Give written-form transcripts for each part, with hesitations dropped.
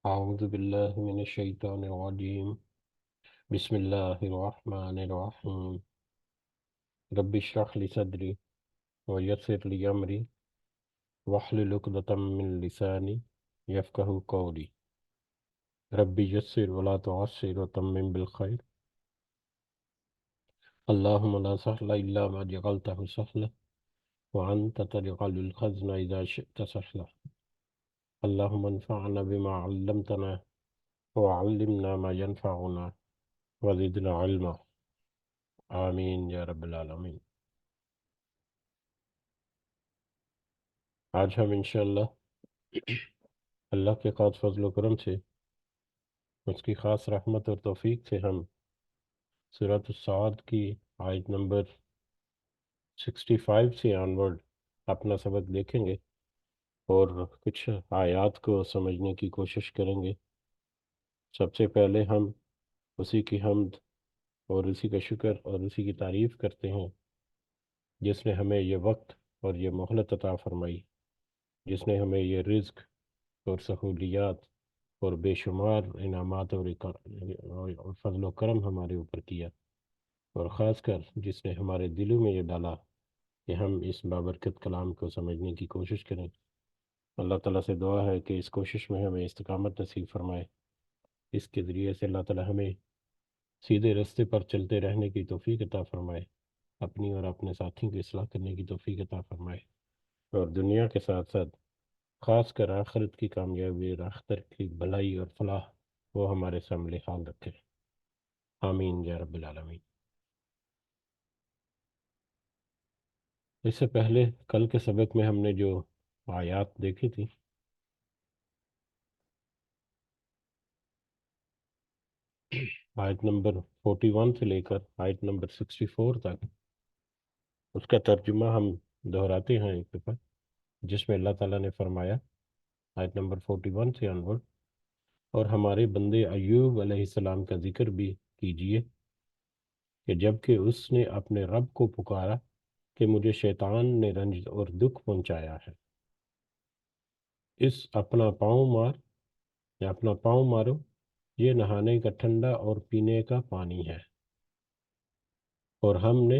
أعوذ بالله من الشيطان الرجيم. بسم الله الرحمن الرحيم. رب اشرح لي صدري ويسر لي أمري واحلل عقدة من لساني يفقهوا قولي. رب يسر ولا تعسر وتمم بالخير. اللهم لا سهل إلا ما جعلته سهلا وأنت تجعل الحزن إذا شئت سهلا. اللهم انفعنا بما علمتنا وعلمنا ما ينفعنا وزدنا علما. آمین یا رب العالمین. آج ہم انشاءاللہ اللہ کے خاص فضل و کرم سے، اس کی خاص رحمت اور توفیق سے ہم سورۃ الصاد کی آیت نمبر 65 سے آنورڈ اپنا سبق دیکھیں گے اور کچھ آیات کو سمجھنے کی کوشش کریں گے۔ سب سے پہلے ہم اسی کی حمد اور اسی کا شکر اور اسی کی تعریف کرتے ہیں جس نے ہمیں یہ وقت اور یہ مہلت عطا فرمائی، جس نے ہمیں یہ رزق اور سہولیات اور بے شمار انعامات اور فضل و کرم ہمارے اوپر کیا، اور خاص کر جس نے ہمارے دلوں میں یہ ڈالا کہ ہم اس بابرکت کلام کو سمجھنے کی کوشش کریں۔ اللہ تعالیٰ سے دعا ہے کہ اس کوشش میں ہمیں استقامت نصیب فرمائے، اس کے ذریعے سے اللہ تعالیٰ ہمیں سیدھے راستے پر چلتے رہنے کی توفیق عطا فرمائے، اپنی اور اپنے ساتھیوں کی اصلاح کرنے کی توفیق عطا فرمائے، اور دنیا کے ساتھ ساتھ خاص کر آخرت کی کامیابی اور آخرت کی بھلائی اور فلاح وہ ہمارے سامنے حال رکھے۔ آمین یا رب العالمین۔ اس سے پہلے کل کے سبق میں ہم نے جو آیات دیکھی تھی، آیت نمبر 41 سے لے کر آیت نمبر 64 تک، اس کا ترجمہ ہم دہراتے ہیں ایک دفعہ، جس میں اللہ تعالیٰ نے فرمایا آیت نمبر 41 سے انورڈ: اور ہمارے بندے ایوب علیہ السلام کا ذکر بھی کیجئے کہ جب کہ اس نے اپنے رب کو پکارا کہ مجھے شیطان نے رنج اور دکھ پہنچایا ہے، اس اپنا پاؤں مار یا اپنا پاؤں مارو، یہ نہانے کا ٹھنڈا اور پینے کا پانی ہے، اور ہم نے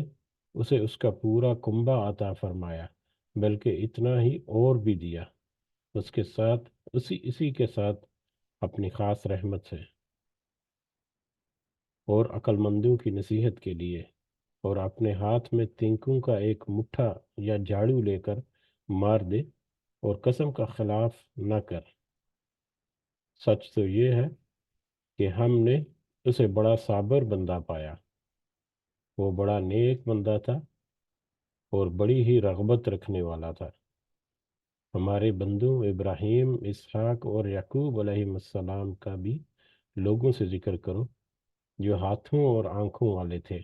اسے اس کا پورا کنبہ عطا فرمایا، بلکہ اتنا ہی اور بھی دیا، اس کے ساتھ اسی کے ساتھ اپنی خاص رحمت سے، اور عقل مندوں کی نصیحت کے لیے، اور اپنے ہاتھ میں تنکوں کا ایک مٹھا یا جھاڑو لے کر مار دے، اور قسم کا خلاف نہ کر، سچ تو یہ ہے کہ ہم نے اسے بڑا صابر بندہ پایا، وہ بڑا نیک بندہ تھا اور بڑی ہی رغبت رکھنے والا تھا۔ ہمارے بندوں ابراہیم، اسحاق اور یعقوب علیہ السلام کا بھی لوگوں سے ذکر کرو، جو ہاتھوں اور آنکھوں والے تھے،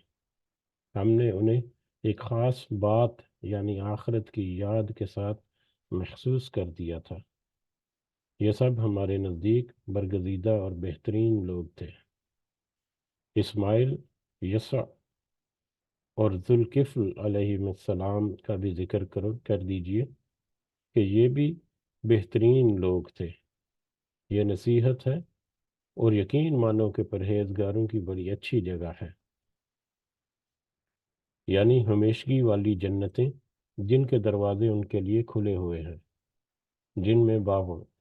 ہم نے انہیں ایک خاص بات یعنی آخرت کی یاد کے ساتھ محسوس کر دیا تھا۔ یہ سب ہمارے نزدیک برگزیدہ اور بہترین لوگ تھے۔ اسماعیل، یسع اور ذوالکفل علیہ السلام کا بھی ذکر کر دیجئے کہ یہ بھی بہترین لوگ تھے۔ یہ نصیحت ہے اور یقین مانو کہ پرہیزگاروں کی بڑی اچھی جگہ ہے، یعنی ہمیشگی والی جنتیں جن کے دروازے ان کے لیے کھلے ہوئے ہیں، جن میں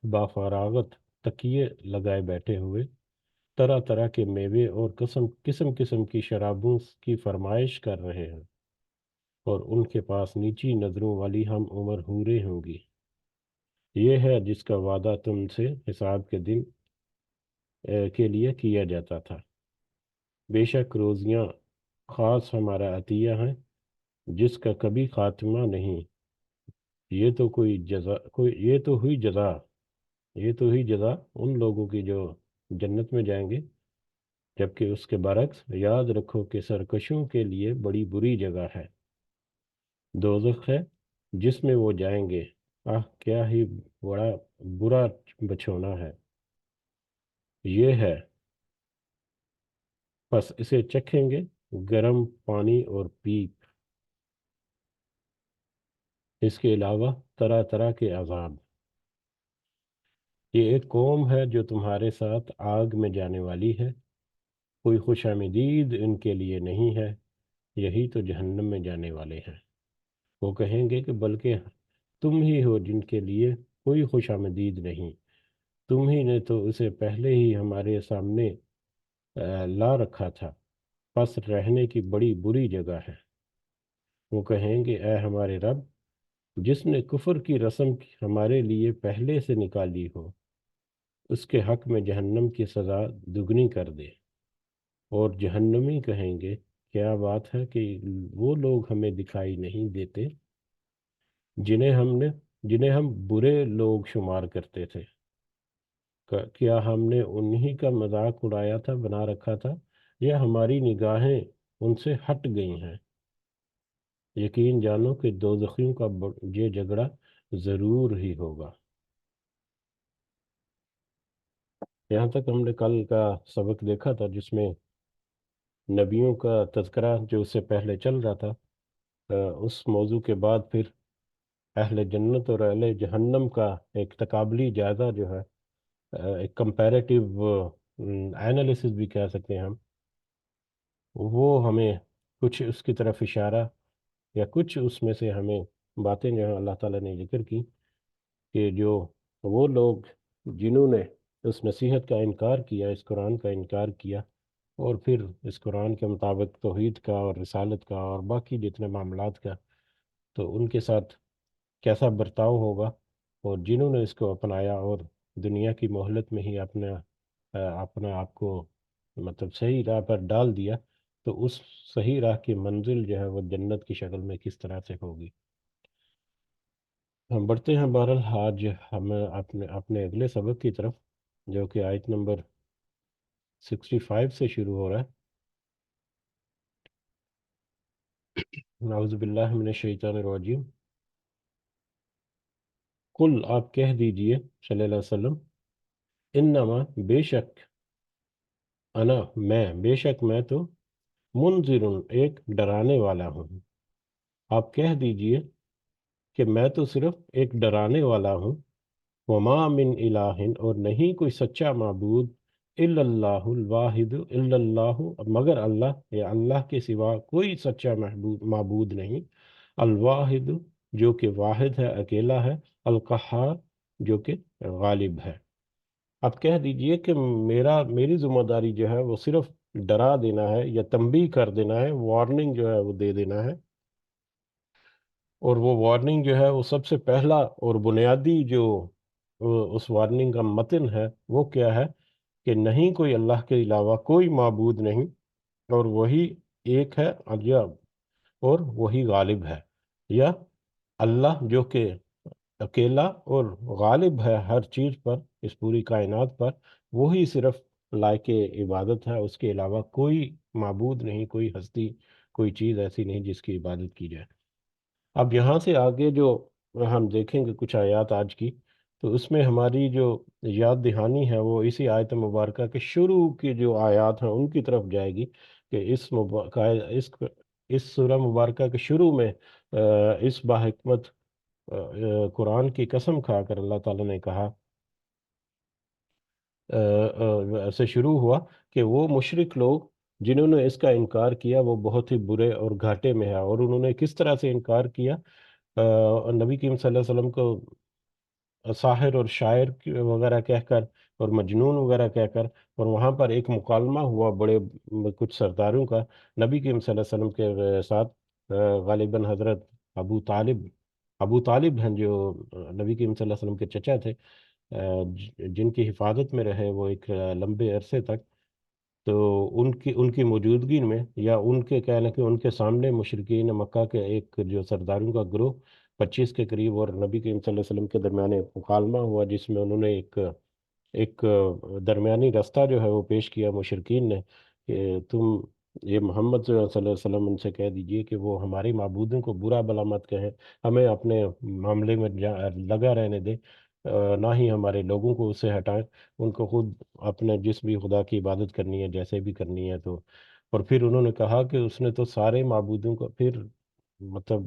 بافراغت تکیے لگائے بیٹھے ہوئے طرح طرح کے میوے اور قسم قسم کی شرابوں کی فرمائش کر رہے ہیں، اور ان کے پاس نیچی نظروں والی ہم عمر حوریں ہوں گی۔ یہ ہے جس کا وعدہ تم سے حساب کے دن کے لیے کیا جاتا تھا۔ بے شک روزیاں خاص ہمارا عطیہ ہیں جس کا کبھی خاتمہ نہیں، یہ تو ہوئی جزا ان لوگوں کی جو جنت میں جائیں گے، جبکہ اس کے برعکس یاد رکھو کہ سرکشوں کے لیے بڑی بری جگہ ہے، دوزخ ہے جس میں وہ جائیں گے، آہ کیا ہی بڑا برا بچھونا ہے یہ ہے، پس اسے چکھیں گے گرم پانی اور پیپ، اس کے علاوہ طرح طرح کے عذاب۔ یہ ایک قوم ہے جو تمہارے ساتھ آگ میں جانے والی ہے، کوئی خوش آمدید ان کے لیے نہیں ہے، یہی تو جہنم میں جانے والے ہیں۔ وہ کہیں گے کہ بلکہ تم ہی ہو جن کے لیے کوئی خوش آمدید نہیں، تم ہی نے تو اسے پہلے ہی ہمارے سامنے لا رکھا تھا، پس رہنے کی بڑی بری جگہ ہے۔ وہ کہیں گے اے ہمارے رب، جس نے کفر کی رسم ہمارے لیے پہلے سے نکالی ہو، اس کے حق میں جہنم کی سزا دگنی کر دے۔ اور جہنمی کہیں گے کیا بات ہے کہ وہ لوگ ہمیں دکھائی نہیں دیتے جنہیں جنہیں ہم برے لوگ شمار کرتے تھے؟ کیا ہم نے انہی کا مذاق اڑایا تھا، بنا رکھا تھا، یا ہماری نگاہیں ان سے ہٹ گئی ہیں؟ یقین جانو کہ دوزخیوں کا یہ جھگڑا ضرور ہی ہوگا۔ یہاں تک ہم نے کل کا سبق دیکھا تھا، جس میں نبیوں کا تذکرہ جو اس سے پہلے چل رہا تھا، اس موضوع کے بعد پھر اہل جنت اور اہل جہنم کا ایک تقابلی جائزہ جو ہے، ایک کمپیریٹیو اینالیسس بھی کہہ سکتے ہیں ہم، وہ ہمیں کچھ اس کی طرف اشارہ یا کچھ اس میں سے ہمیں باتیں جو ہیں اللہ تعالیٰ نے ذکر کی، کہ جو وہ لوگ جنہوں نے اس نصیحت کا انکار کیا، اس قرآن کا انکار کیا، اور پھر اس قرآن کے مطابق توحید کا اور رسالت کا اور باقی جتنے معاملات کا، تو ان کے ساتھ کیسا برتاؤ ہوگا، اور جنہوں نے اس کو اپنایا اور دنیا کی مہلت میں ہی اپنا آپ کو مطلب صحیح راہ پر ڈال دیا، تو اس صحیح راہ کی منزل جو ہے وہ جنت کی شکل میں کس طرح سے ہوگی۔ ہم بڑھتے ہیں بہرحال آج ہم اپنے اگلے سبق کی طرف، جو کہ آیت نمبر 65 سے شروع ہو رہا ہے۔ اعوذ باللہ من الشیطان الرجیم۔ قل آپ کہہ دیجئے صلی اللہ علیہ وسلم، انما بے شک، بے شک میں تو منذر ایک ڈرانے والا ہوں۔ آپ کہہ دیجئے کہ میں تو صرف ایک ڈرانے والا ہوں۔ وما من الہ، اور نہیں کوئی سچا معبود، الا اللہ الواحد، الا اللہ مگر اللہ، یا اللہ کے سوا کوئی سچا معبود نہیں، الواحد جو کہ واحد ہے، اکیلا ہے، القہار جو کہ غالب ہے۔ آپ کہہ دیجئے کہ میری ذمہ داری جو ہے وہ صرف ڈرا دینا ہے یا تنبیہ کر دینا ہے، وارننگ جو ہے وہ دے دینا ہے۔ اور وہ وارننگ جو ہے وہ سب سے پہلا اور بنیادی جو اس وارننگ کا متن ہے وہ کیا ہے، کہ نہیں کوئی اللہ کے علاوہ کوئی معبود نہیں، اور وہی ایک ہے، یا اور وہی غالب ہے، یا اللہ جو کہ اکیلا اور غالب ہے ہر چیز پر، اس پوری کائنات پر، وہی صرف لائق عبادت ہے، اس کے علاوہ کوئی معبود نہیں، کوئی ہستی، کوئی چیز ایسی نہیں جس کی عبادت کی جائے۔ اب یہاں سے آگے جو ہم دیکھیں گے کچھ آیات آج کی، تو اس میں ہماری جو یاد دہانی ہے وہ اسی آیت مبارکہ کے شروع کی جو آیات ہیں ان کی طرف جائے گی، کہ اس سورہ مبارکہ کے شروع میں اس باحکمت قرآن کی قسم کھا کر اللہ تعالیٰ نے کہا، سے شروع ہوا کہ وہ مشرک لوگ جنہوں نے اس کا انکار کیا وہ بہت ہی برے اور گھاٹے میں ہیں، اور انہوں نے کس طرح سے انکار کیا، نبی کریم صلی اللہ علیہ وسلم کو ساحر اور شاعر وغیرہ کہہ کر اور مجنون وغیرہ کہہ کر، اور وہاں پر ایک مکالمہ ہوا بڑے کچھ سرداروں کا نبی کریم صلی اللہ علیہ وسلم کے ساتھ، غالباً حضرت ابو طالب ابو طالب ہیں جو نبی کریم صلی اللہ علیہ وسلم کے چچا تھے، جن کی حفاظت میں رہے وہ ایک لمبے عرصے تک، تو ان کی موجودگی میں، یا ان کے کہہ لیں کہ ان کے سامنے مشرکین مکہ کے ایک جو سرداروں کا گروہ 25 کے قریب اور نبی کریم صلی اللہ علیہ وسلم کے درمیان ایک مکالمہ ہوا، جس میں انہوں نے ایک درمیانی راستہ جو ہے وہ پیش کیا مشرکین نے، کہ تم یہ محمد صلی اللہ علیہ وسلم ان سے کہہ دیجئے کہ وہ ہماری معبودوں کو برا بلا مت کہیں، ہمیں اپنے معاملے میں لگا رہنے دیں، نہ ہی ہمارے لوگوں کو اس سے ہٹائیں، ان کو خود اپنے جس بھی خدا کی عبادت کرنی ہے جیسے بھی کرنی ہے تو۔ اور پھر انہوں نے کہا کہ اس نے تو سارے معبودوں کو پھر مطلب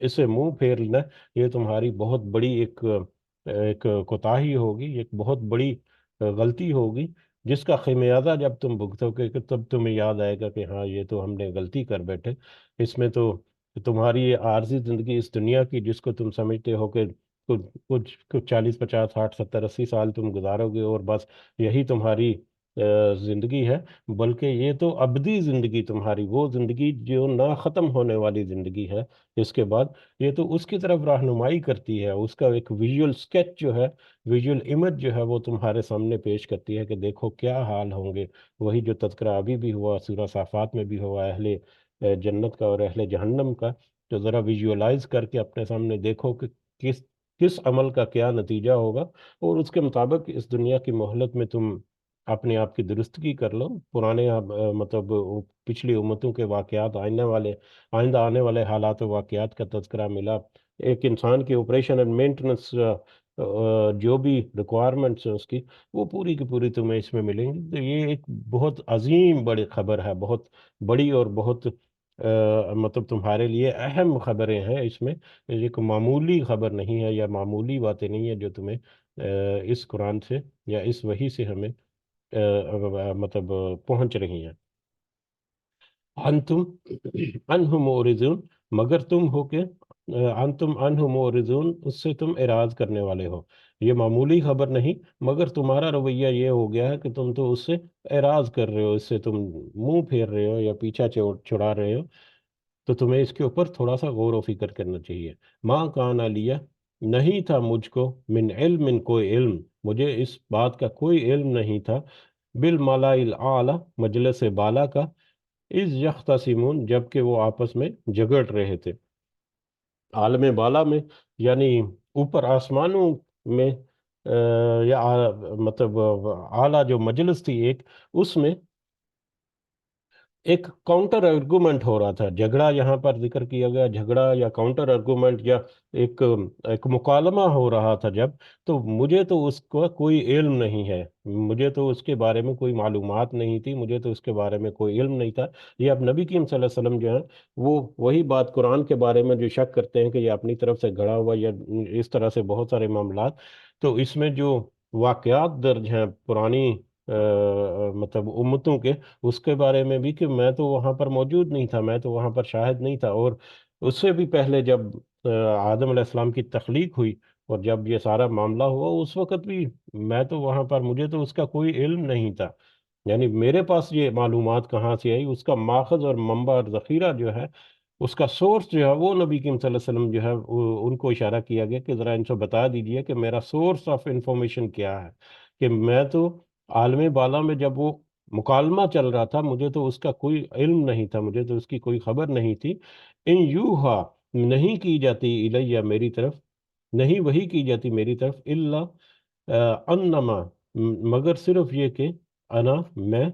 اسے منہ پھیرنا یہ تمہاری بہت بڑی ایک ایک کوتاہی ہوگی، ایک بہت بڑی غلطی ہوگی، جس کا خمیازہ جب تم بھگتو گے کہ تب تمہیں یاد آئے گا کہ ہاں یہ تو ہم نے غلطی کر بیٹھے۔ اس میں تو تمہاری یہ عارضی زندگی اس دنیا کی، جس کو تم سمجھتے ہو کہ کچھ 40 50 60 70 80 سال تم گزارو گے اور بس یہی تمہاری زندگی ہے، بلکہ یہ تو ابدی زندگی تمہاری، وہ زندگی جو نہ ختم ہونے والی زندگی ہے اس کے بعد، یہ تو اس کی طرف رہنمائی کرتی ہے، اس کا ایک ویژول سکیچ جو ہے، ویژول امیج جو ہے وہ تمہارے سامنے پیش کرتی ہے کہ دیکھو کیا حال ہوں گے۔ وہی جو تذکرہ ابھی بھی ہوا، سورہ صافات میں بھی ہوا، اہل جنت کا اور اہل جہنم کا، تو ذرا ویژولائز کر کے اپنے سامنے دیکھو کہ کس کس عمل کا کیا نتیجہ ہوگا، اور اس کے مطابق اس دنیا کی مہلت میں تم اپنے آپ کی درستگی کر لو۔ پرانے مطلب پچھلی امتوں کے واقعات، آئندہ آنے والے حالات و واقعات کا تذکرہ ملا، ایک انسان کی آپریشن اینڈ مینٹننس جو بھی ریکوائرمنٹس ہیں اس کی، وہ پوری کی پوری تمہیں اس میں ملیں گی۔ تو یہ ایک بہت عظیم بڑی خبر ہے، بہت بڑی اور بہت مطلب تمہارے لیے اہم خبریں ہیں اس میں۔ یہ کوئی معمولی خبر نہیں ہے یا معمولی باتیں نہیں ہیں جو تمہیں اس قرآن سے یا اس وحی سے ہمیں مطلب پہنچ رہی ہیں۔ انتم انہم مورزون، مگر تم ہو کہ انتم انہم مورزون، اس سے تم اعراض کرنے والے ہو۔ یہ معمولی خبر نہیں، مگر تمہارا رویہ یہ ہو گیا ہے کہ تم تو اس سے اعراض کر رہے ہو، اس سے تم منہ پھیر رہے ہو یا پیچھا چھڑا رہے ہو۔ تو تمہیں اس کے اوپر تھوڑا سا غور و فکر کرنا چاہیے۔ ماں کان علیہ، نہیں تھا مجھ کو، من علم، من کوئی علم، مجھے اس بات کا کوئی علم نہیں تھا، بالملاء الاعلی، مجلس بالا کا، اس یختصمون، جب کہ وہ آپس میں جھگڑ رہے تھے۔ عالم بالا میں یعنی اوپر آسمانوں میں یا مطلب اعلیٰ جو مجلس تھی ایک، اس میں ایک کاؤنٹر آرگومنٹ ہو رہا تھا۔ جھگڑا یہاں پر ذکر کیا گیا، جھگڑا یا کاؤنٹر آرگومنٹ یا ایک مکالمہ ہو رہا تھا جب، تو مجھے تو اس کا کوئی علم نہیں ہے، مجھے تو اس کے بارے میں کوئی معلومات نہیں تھی، مجھے تو اس کے بارے میں کوئی علم نہیں تھا۔ یہ اب نبی کریم صلی اللہ علیہ وسلم جو ہے وہ وہی بات قرآن کے بارے میں جو شک کرتے ہیں کہ یہ اپنی طرف سے گھڑا ہوا یا اس طرح سے بہت سارے معاملات، تو اس میں جو واقعات درج ہیں پرانی مطلب امتوں کے، اس کے بارے میں بھی کہ میں تو وہاں پر موجود نہیں تھا، میں تو وہاں پر شاہد نہیں تھا، اور اس سے بھی پہلے جب آدم علیہ السلام کی تخلیق ہوئی اور جب یہ سارا معاملہ ہوا، اس وقت بھی میں تو وہاں پر، مجھے تو اس کا کوئی علم نہیں تھا۔ یعنی میرے پاس یہ معلومات کہاں سے آئی، اس کا ماخذ اور منبع اور ذخیرہ جو ہے، اس کا سورس جو ہے، وہ نبی کریم صلی اللہ علیہ وسلم جو ہے ان کو اشارہ کیا گیا کہ ذرا ان سے بتا دیجئے کہ میرا سورس آف انفارمیشن کیا ہے، کہ میں تو عالم بالا میں جب وہ مکالمہ چل رہا تھا، مجھے تو اس کا کوئی علم نہیں تھا، مجھے تو اس کی کوئی خبر نہیں تھی۔ ان یوہا، نہیں کی جاتی، الیہ، میری طرف، نہیں وہی کی جاتی میری طرف، اللہ انما، مگر صرف یہ کہ انا، میں،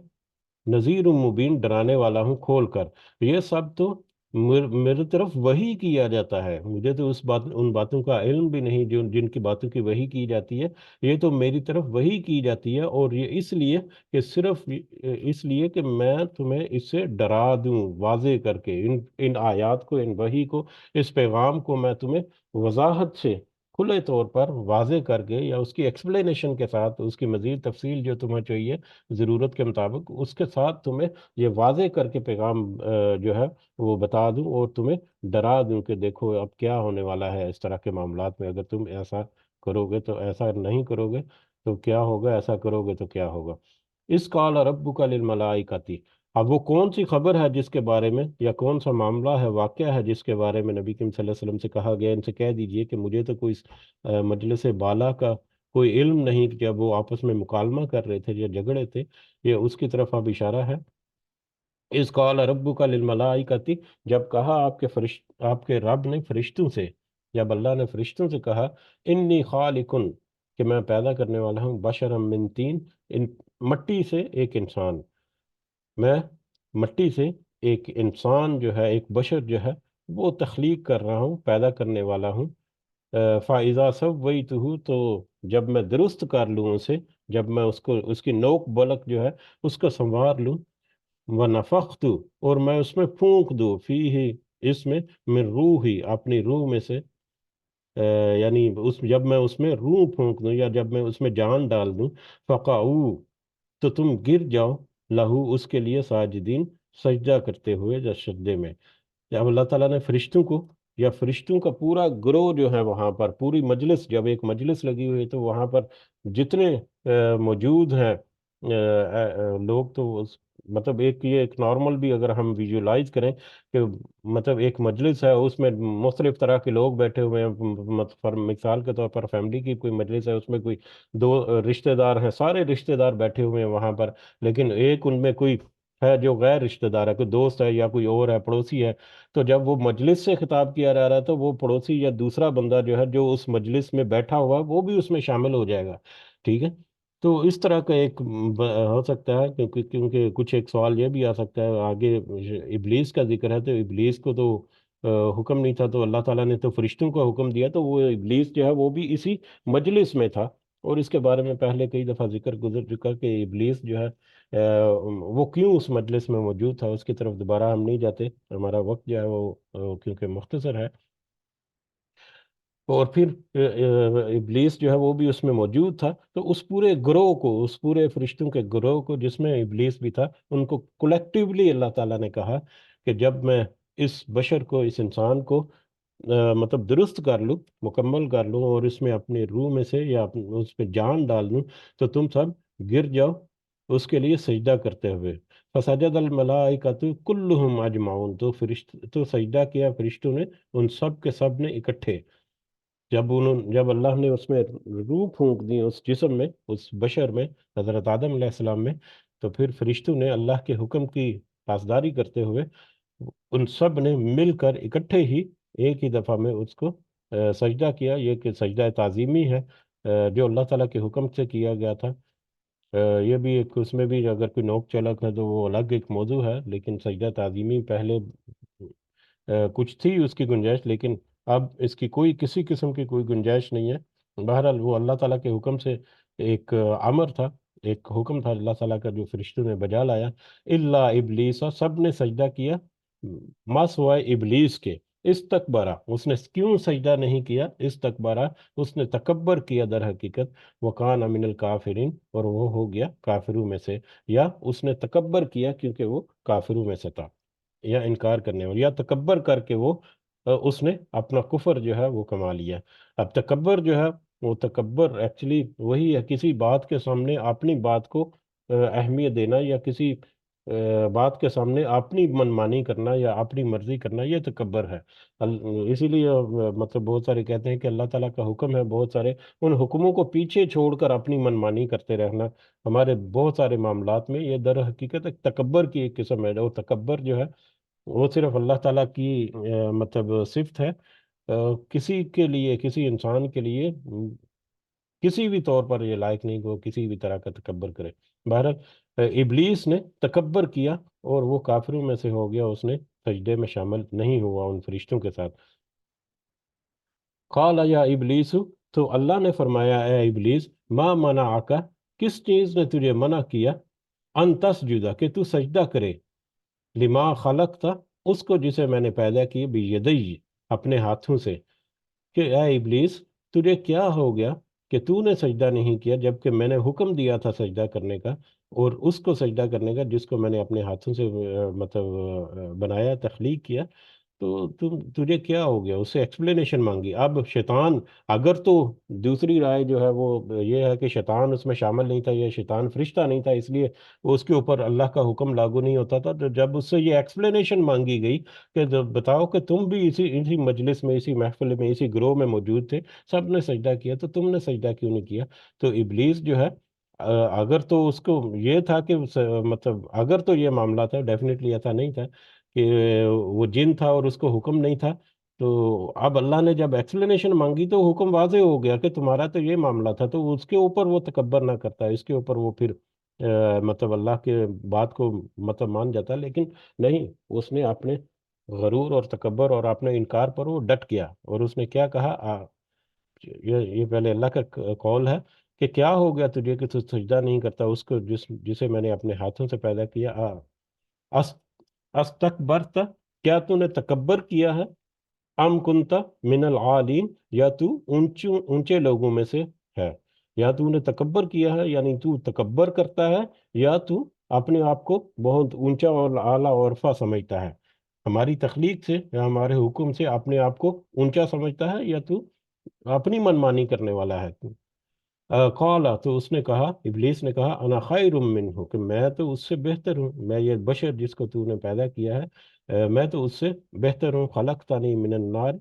نذیر مبین، ڈرانے والا ہوں کھول کر۔ یہ سب تو میری طرف وہی کیا جاتا ہے، مجھے تو ان باتوں کا علم بھی نہیں جو جن کی باتوں کی وہی کی جاتی ہے، یہ تو میری طرف وہی کی جاتی ہے، اور یہ اس لیے کہ صرف اس لیے کہ میں تمہیں اس سے ڈرا دوں، واضح کر کے ان آیات کو، ان وحی کو، اس پیغام کو میں تمہیں وضاحت سے، کھلے طور پر واضح کر کے، یا اس کی ایکسپلینیشن کے ساتھ، اس کی مزید تفصیل جو تمہیں چاہیے ضرورت کے مطابق، اس کے ساتھ تمہیں یہ واضح کر کے پیغام جو ہے وہ بتا دوں اور تمہیں ڈرا دوں کہ دیکھو اب کیا ہونے والا ہے اس طرح کے معاملات میں، اگر تم ایسا کرو گے تو ایسا نہیں کرو گے تو کیا ہوگا، ایسا کرو گے تو کیا ہوگا۔ اس قال ربک للملائکۃ، اب وہ کون سی خبر ہے جس کے بارے میں، یا کون سا معاملہ ہے، واقعہ ہے جس کے بارے میں نبی کریم صلی اللہ علیہ وسلم سے کہا گیا ان سے کہہ دیجئے کہ مجھے تو کوئی مجلس بالا کا کوئی علم نہیں، کہ جب وہ آپس میں مکالمہ کر رہے تھے یا جھگڑے تھے، یہ اس کی طرف اب اشارہ ہے۔ اس قال ربک للملائکۃ، جب کہا آپ کے رب نے فرشتوں سے، جب اللہ نے فرشتوں سے کہا، انی خالقن، کہ میں پیدا کرنے والا ہوں، بشرا من طین، ان مٹی سے ایک انسان، میں مٹی سے ایک انسان جو ہے، ایک بشر جو ہے وہ تخلیق کر رہا ہوں، پیدا کرنے والا ہوں۔ فَإِذَا سَوَّيْتُهُ، تو جب میں درست کر لوں اسے، جب میں اس کی نوک بلک جو ہے اس کو سنوار لوں، ونفخت، اور میں اس میں پھونک دوں، فیہ، اس میں من روحی اپنی روح میں سے یعنی جب میں اس میں روح پھونک دوں یا جب میں اس میں جان ڈال دوں، فقعو تو تم گر جاؤ لہو اس کے لیے ساجدین سجدہ کرتے ہوئے یا سجدے میں۔ جب اللہ تعالیٰ نے فرشتوں کو یا فرشتوں کا پورا گروہ جو ہے وہاں پر پوری مجلس، جب ایک مجلس لگی ہوئی تو وہاں پر جتنے موجود ہیں لوگ، تو مطلب ایک نارمل بھی اگر ہم ویژولائز کریں کہ مطلب ایک مجلس ہے، اس میں مختلف طرح کے لوگ بیٹھے ہوئے ہیں، مثال کے طور پر فیملی کی کوئی مجلس ہے، اس میں کوئی دو رشتہ دار ہیں، سارے رشتہ دار بیٹھے ہوئے ہیں وہاں پر، لیکن ایک ان میں کوئی ہے جو غیر رشتہ دار ہے، کوئی دوست ہے یا کوئی اور ہے، پڑوسی ہے، تو جب وہ مجلس سے خطاب کیا جا رہا ہے تو وہ پڑوسی یا دوسرا بندہ جو ہے جو اس مجلس میں بیٹھا ہوا ہے وہ بھی اس میں شامل ہو جائے گا، ٹھیک ہے؟ تو اس طرح کا ایک ہو سکتا ہے، کیونکہ کچھ ایک سوال یہ بھی آ سکتا ہے آگے، ابلیس کا ذکر ہے تو ابلیس کو تو حکم نہیں تھا، تو اللہ تعالیٰ نے تو فرشتوں کو حکم دیا، تو وہ ابلیس جو ہے وہ بھی اسی مجلس میں تھا، اور اس کے بارے میں پہلے کئی دفعہ ذکر گزر چکا کہ ابلیس جو ہے وہ کیوں اس مجلس میں موجود تھا، اس کی طرف دوبارہ ہم نہیں جاتے، ہمارا وقت جو ہے وہ کیونکہ مختصر ہے۔ اور پھر ابلیس جو ہے وہ بھی اس میں موجود تھا، تو اس پورے گروہ کو، اس پورے فرشتوں کے گروہ کو جس میں ابلیس بھی تھا، ان کو کلیکٹیولی اللہ تعالیٰ نے کہا کہ جب میں اس بشر کو، اس انسان کو مطلب درست کر لوں، مکمل کر لوں، اور اس میں اپنی روح میں سے یا اس میں جان ڈال دوں، تو تم سب گر جاؤ اس کے لیے سجدہ کرتے ہوئے۔ فسجد الملائکۃ کلہم اجمعون، تو سجدہ کیا فرشتوں نے، ان سب کے سب نے اکٹھے۔ جب اللہ نے اس میں روح پھونک دی اس جسم میں، اس بشر میں، حضرت آدم علیہ السلام میں، تو پھر فرشتوں نے اللہ کے حکم کی پاسداری کرتے ہوئے ان سب نے مل کر اکٹھے ہی ایک ہی دفعہ میں اس کو سجدہ کیا۔ یہ کہ سجدہ تعظیمی ہے جو اللہ تعالیٰ کے حکم سے کیا گیا تھا۔ یہ بھی ایک، اس میں بھی اگر کوئی نوک چلک ہے تو وہ الگ ایک موضوع ہے، لیکن سجدہ تعظیمی پہلے کچھ تھی اس کی گنجائش، لیکن اب اس کی کوئی کسی قسم کی کوئی گنجائش نہیں ہے۔ بہرحال وہ اللہ تعالیٰ کے حکم سے ایک امر تھا، ایک حکم تھا اللہ تعالیٰ کا جو فرشتوں نے بجا لایا۔ اللہ ابلیس، سب نے سجدہ کیا ما سوائے ابلیس کے، استکبارہ، اس نے کیوں سجدہ نہیں کیا؟ استکبارہ، اس نے تکبر کیا در حقیقت، وکان من الکافرین، اور وہ ہو گیا کافروں میں سے، یا اس نے تکبر کیا کیونکہ وہ کافروں میں سے تھا، یا انکار کرنے والا، یا تکبر کر کے اس نے اپنا کفر جو ہے وہ کما لیا۔ اب تکبر جو ہے، وہ تکبر ایکچولی وہی ہے، کسی بات کے سامنے اپنی بات کو اہمیت دینا، یا کسی بات کے سامنے اپنی منمانی کرنا یا اپنی مرضی کرنا، یہ تکبر ہے۔ اسی لیے مطلب بہت سارے کہتے ہیں کہ اللہ تعالیٰ کا حکم ہے، بہت سارے ان حکموں کو پیچھے چھوڑ کر اپنی منمانی کرتے رہنا، ہمارے بہت سارے معاملات میں یہ در حقیقت ایک تکبر کی ایک قسم ہے۔ اور تکبر جو ہے وہ صرف اللہ تعالیٰ کی مطلب صفت ہے، کسی کے لیے، کسی انسان کے لیے کسی بھی طور پر یہ لائق نہیں کہ وہ کسی بھی طرح کا تکبر کرے۔ بہرحال ابلیس نے تکبر کیا اور وہ کافروں میں سے ہو گیا، اس نے سجدے میں شامل نہیں ہوا ان فرشتوں کے ساتھ۔ قال یا ابلیس، تو اللہ نے فرمایا اے ابلیس، ما منعک، کس چیز نے تجھے منع کیا، ان تسجد، کہ تو سجدہ کرے، لما خلق تھا، اس کو جسے میں نے پیدا کی، بیدی، اپنے ہاتھوں سے، کہ اے ابلیس تجھے کیا ہو گیا کہ تو نے سجدہ نہیں کیا جبکہ میں نے حکم دیا تھا سجدہ کرنے کا، اور اس کو سجدہ کرنے کا جس کو میں نے اپنے ہاتھوں سے مطلب بنایا، تخلیق کیا، تو تجھے کیا ہو گیا؟ اس سے ایکسپلینیشن مانگی۔ اب شیطان، اگر تو دوسری رائے جو ہے وہ یہ ہے کہ شیطان اس میں شامل نہیں تھا، یا شیطان فرشتہ نہیں تھا، اس لیے وہ اس کے اوپر اللہ کا حکم لاگو نہیں ہوتا تھا، تو جب اس سے یہ ایکسپلینیشن مانگی گئی کہ بتاؤ کہ تم بھی اسی مجلس میں، اسی محفل میں، اسی گروہ میں موجود تھے، سب نے سجدہ کیا، تو تم نے سجدہ کیوں نہیں کیا؟ تو ابلیس جو ہے اگر تو اس کو یہ تھا کہ مطلب اگر تو یہ معاملہ تھا، ڈیفینیٹلی ایسا نہیں تھا کہ وہ جن تھا اور اس کو حکم نہیں تھا، تو اب اللہ نے جب ایکسپلینیشن مانگی تو حکم واضح ہو گیا کہ تمہارا تو یہ معاملہ تھا، تو اس کے اوپر وہ تکبر نہ کرتا، اس کے اوپر وہ پھر مطلب اللہ کے بات کو مطلب مان جاتا، لیکن نہیں، اس نے اپنے غرور اور تکبر اور اپنے انکار پر وہ ڈٹ گیا، اور اس نے کیا کہا، یہ پہلے اللہ کا قول ہے کہ کیا ہو گیا تجھے کہ تو سجدہ نہیں کرتا اس کو جسے میں نے اپنے ہاتھوں سے پیدا کیا، اس استکبرت، کیا تو نے تکبر کیا ہے، ام کنتا من العالین، یا تو اونچے لوگوں میں سے ہے، یا تو نے تکبر کیا ہے یعنی تو تکبر کرتا ہے، یا تو اپنے آپ کو بہت اونچا اور اعلیٰ اور عرفہ سمجھتا ہے، ہماری تخلیق سے یا ہمارے حکم سے اپنے آپ کو اونچا سمجھتا ہے، یا تو اپنی منمانی کرنے والا ہے تو۔ قال، تو اس نے کہا، ابلیس نے کہا، انا خیر منہ، کہ میں تو اس سے بہتر ہوں، میں یہ بشر جس کو تو نے پیدا کیا ہے، میں تو اس سے بہتر ہوں، خلقتنی من النار،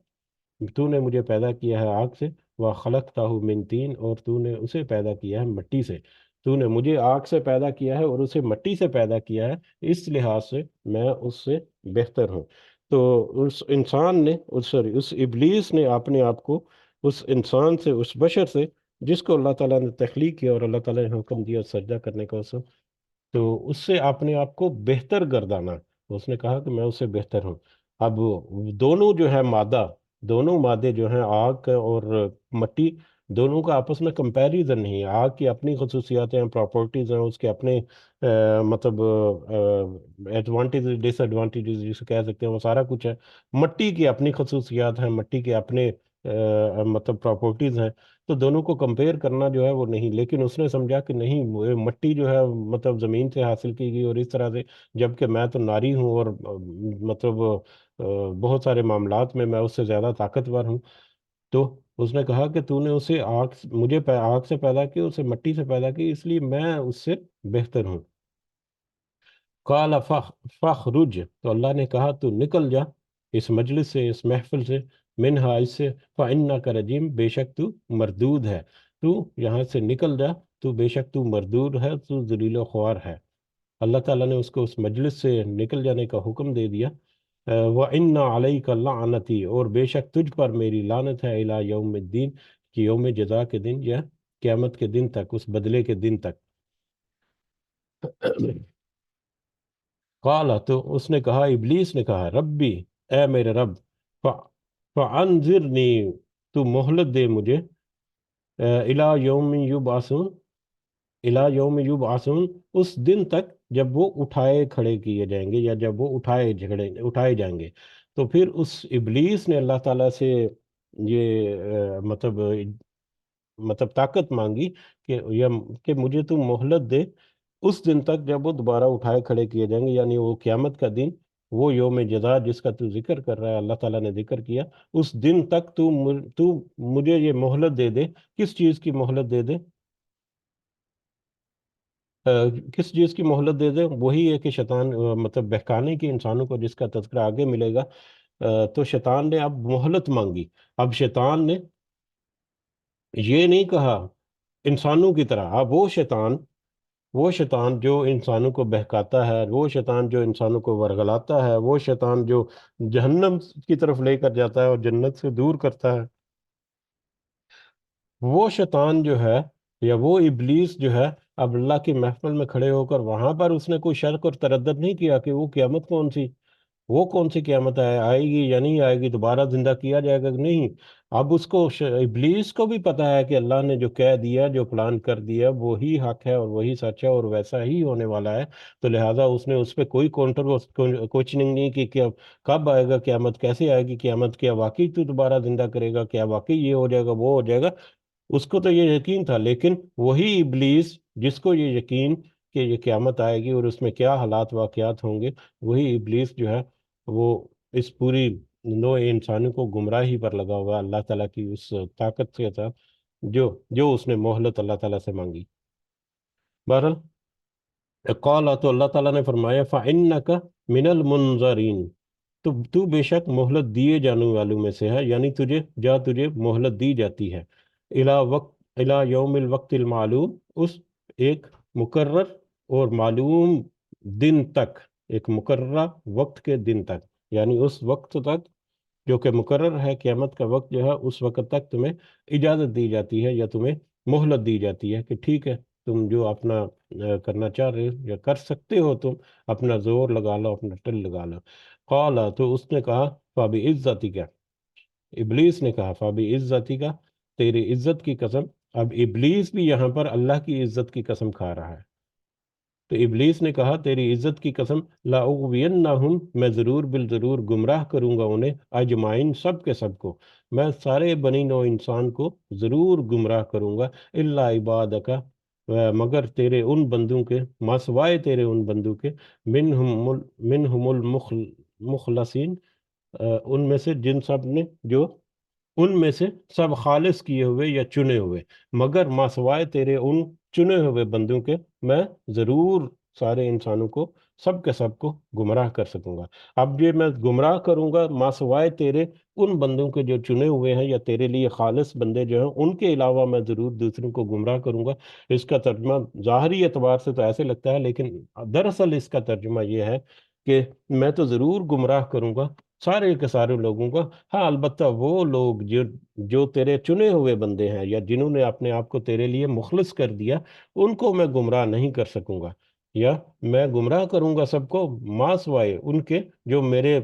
تو نے مجھے پیدا کیا ہے آگ سے، وخلقتہ من طین، اور تو نے اسے پیدا کیا ہے مٹی سے، تو نے مجھے آگ سے پیدا کیا ہے اور اسے مٹی سے پیدا کیا ہے، اس لحاظ سے میں اس سے بہتر ہوں۔ تو اس انسان نے اس ابلیس نے اپنے آپ کو اس انسان سے، اس بشر سے، جس کو اللہ تعالیٰ نے تخلیق کیا اور اللہ تعالیٰ نے حکم دیا سجدہ کرنے کا اسے، تو اس سے اپنے آپ کو بہتر گردانا، اس نے کہا کہ میں اس سے بہتر ہوں۔ اب دونوں جو ہے مادہ، دونوں مادے جو ہیں آگ اور مٹی، دونوں کا آپس میں کمپیریزن نہیں ہے، آگ کی اپنی خصوصیات ہیں، پراپرٹیز ہیں، اس کے اپنے مطلب ایڈوانٹیج ڈس ایڈوانٹیجز جسے کہہ سکتے ہیں، وہ سارا کچھ ہے۔ مٹی کی اپنی خصوصیات ہیں، مٹی کے اپنے مطلب پراپرٹیز ہیں، تو دونوں کو کمپیئر کرنا جو ہے وہ نہیں، لیکن اس نے سمجھا کہ نہیں، وہ مٹی جو ہے مطلب زمین سے حاصل کی گئی اور اس طرح سے، جبکہ میں تو ناری ہوں اور مطلب بہت سارے معاملات میں اس سے زیادہ طاقتور ہوں۔ تو اس نے کہا کہ تو نے اسے مجھے آگ سے پیدا کی، اسے مٹی سے پیدا کی، اس لیے میں اس سے بہتر ہوں۔ قال فخرج، تو اللہ نے کہا تو نکل جا اس مجلس سے، اس محفل سے، منہا، اس سے، فإنک رجیم، بے شک تو مردود ہے، تو یہاں سے نکل جا، تو بے شک تو مردود ہے، تو ذلیل و خوار ہے۔ اللہ تعالیٰ نے اس کو اس مجلس سے نکل جانے کا حکم دے دیا۔ وَإِنَّ عَلَيْكَ لَعْنَتِي، اور بے شک تجھ پر میری لعنت ہے، إِلَى يَوْمِ الدِّينِ، کہ یوم جزا کے دن یا قیامت کے دن تک، اس بدلے کے دن تک۔ قال، تو اس نے کہا، ابلیس نے کہا، ربی، اے میرے رب، فَأَنذِرْنِي، تو مہلت دے مجھے، إِلَى يَوْمِ يُبْعَثُونَ، إِلَى يَوْمِ يُبْعَثُونَ، اس دن تک جب وہ اٹھائے کھڑے کیے جائیں گے، یا جب وہ اٹھائے جائیں گے۔ تو پھر اس ابلیس نے اللہ تعالیٰ سے یہ مطلب طاقت مانگی کہ مجھے تو مہلت دے اس دن تک جب وہ دوبارہ اٹھائے کھڑے کیے جائیں گے، یعنی وہ قیامت کا دن، وہ یوم جزا جس کا تو ذکر کر رہا ہے، اللہ تعالیٰ نے ذکر کیا، اس دن تک تو مجھے یہ مہلت دے دے۔ کس چیز کی مہلت دے دے؟ کس چیز کی مہلت دے دے؟ وہی ہے کہ شیطان مطلب بہکانے کی انسانوں کو، جس کا تذکرہ آگے ملے گا۔ تو شیطان نے اب مہلت مانگی۔ اب شیطان نے یہ نہیں کہا انسانوں کی طرح، اب وہ شیطان جو انسانوں کو بہکاتا ہے، وہ شیطان جو انسانوں کو ورگلاتا ہے، وہ شیطان جو جہنم کی طرف لے کر جاتا ہے اور جنت سے دور کرتا ہے، وہ شیطان جو ہے، یا وہ ابلیس جو ہے، اب اللہ کی محفل میں کھڑے ہو کر وہاں پر اس نے کوئی شک اور تردد نہیں کیا کہ وہ قیامت کون سی قیامت آئے گی یا نہیں آئے گی، دوبارہ زندہ کیا جائے گا کہ نہیں۔ اب اس کو ابلیس کو بھی پتا ہے کہ اللہ نے جو کہہ دیا، جو پلان کر دیا، وہی حق ہے اور وہی سچ ہے اور ویسا ہی ہونے والا ہے، تو لہٰذا اس نے اس پہ کوئی کاؤنٹر کوشچننگ نہیں کی کہ کب آئے گا قیامت، کیسے آئے گی قیامت، کیا واقعی تو دوبارہ زندہ کرے گا، کیا واقعی یہ ہو جائے گا، وہ ہو جائے گا۔ اس کو تو یہ یقین تھا، لیکن وہی ابلیس جس کو یہ یقین کہ یہ قیامت آئے گی اور اس میں کیا حالات واقعات ہوں گے، وہی ابلیس جو ہے وہ اس پوری نوع انسانی کو گمراہی پر لگا ہوا ہے، اللہ تعالیٰ کی اس طاقت کے ساتھ جو اس نے مہلت اللہ تعالیٰ سے مانگی۔ بہرحال، قال، تو اللہ تعالیٰ نے فرمایا، فَإِنَّكَ مِنَ الْمُنظَرِينَ، تو بے شک مہلت دیے جانے والوں میں سے ہے، یعنی تجھے مہلت دی جاتی ہے، الا یوم الوقت المعلوم، اس ایک مقرر اور معلوم دن تک، ایک مقررہ وقت کے دن تک، یعنی اس وقت تک جو کہ مقرر ہے، قیامت کا وقت جو ہے، اس وقت تک تمہیں اجازت دی جاتی ہے یا تمہیں مہلت دی جاتی ہے کہ ٹھیک ہے، تم جو اپنا کرنا چاہ رہے ہو یا کر سکتے ہو، تم اپنا زور لگا لو، اپنا ٹل لگا لو۔ قال، تو اس نے کہا، فابی عزتی کا، ابلیس نے کہا، فابی عزتی کا، تیری عزت کی قسم۔ اب ابلیس بھی یہاں پر اللہ کی عزت کی قسم کھا رہا ہے، تو ابلیس نے کہا تیری عزت کی قسم لاغوینہم، میں ضرور بالضرور گمراہ کروں گا انہیں، اجمعین سب کے سب کو، میں سارے بنی نوع انسان کو ضرور گمراہ کروں گا، الا عبادک، مگر تیرے ان بندوں کے، ما سوائے تیرے ان بندوں کے، منہم المخلصین، ان میں سے جن سب نے، جو ان میں سے سب خالص کیے ہوئے یا چنے ہوئے، مگر ما سوائے تیرے ان چنے ہوئے بندوں کے، میں ضرور سارے انسانوں کو، سب کے سب کو گمراہ کر سکوں گا۔ اب یہ میں گمراہ کروں گا ما سوائے تیرے ان بندوں کے جو چنے ہوئے ہیں یا تیرے لیے خالص بندے جو ہیں، ان کے علاوہ میں ضرور دوسروں کو گمراہ کروں گا۔ اس کا ترجمہ ظاہری اعتبار سے تو ایسے لگتا ہے، لیکن دراصل اس کا ترجمہ یہ ہے کہ میں تو ضرور گمراہ کروں گا سارے کے سارے لوگوں کو، ہاں البتہ وہ لوگ جو تیرے چنے ہوئے بندے ہیں یا جنہوں نے اپنے آپ کو تیرے لیے مخلص کر دیا، ان کو میں گمراہ نہیں کر سکوں گا، یا میں گمراہ کروں گا سب کو ما سوائے ان کے جو میرے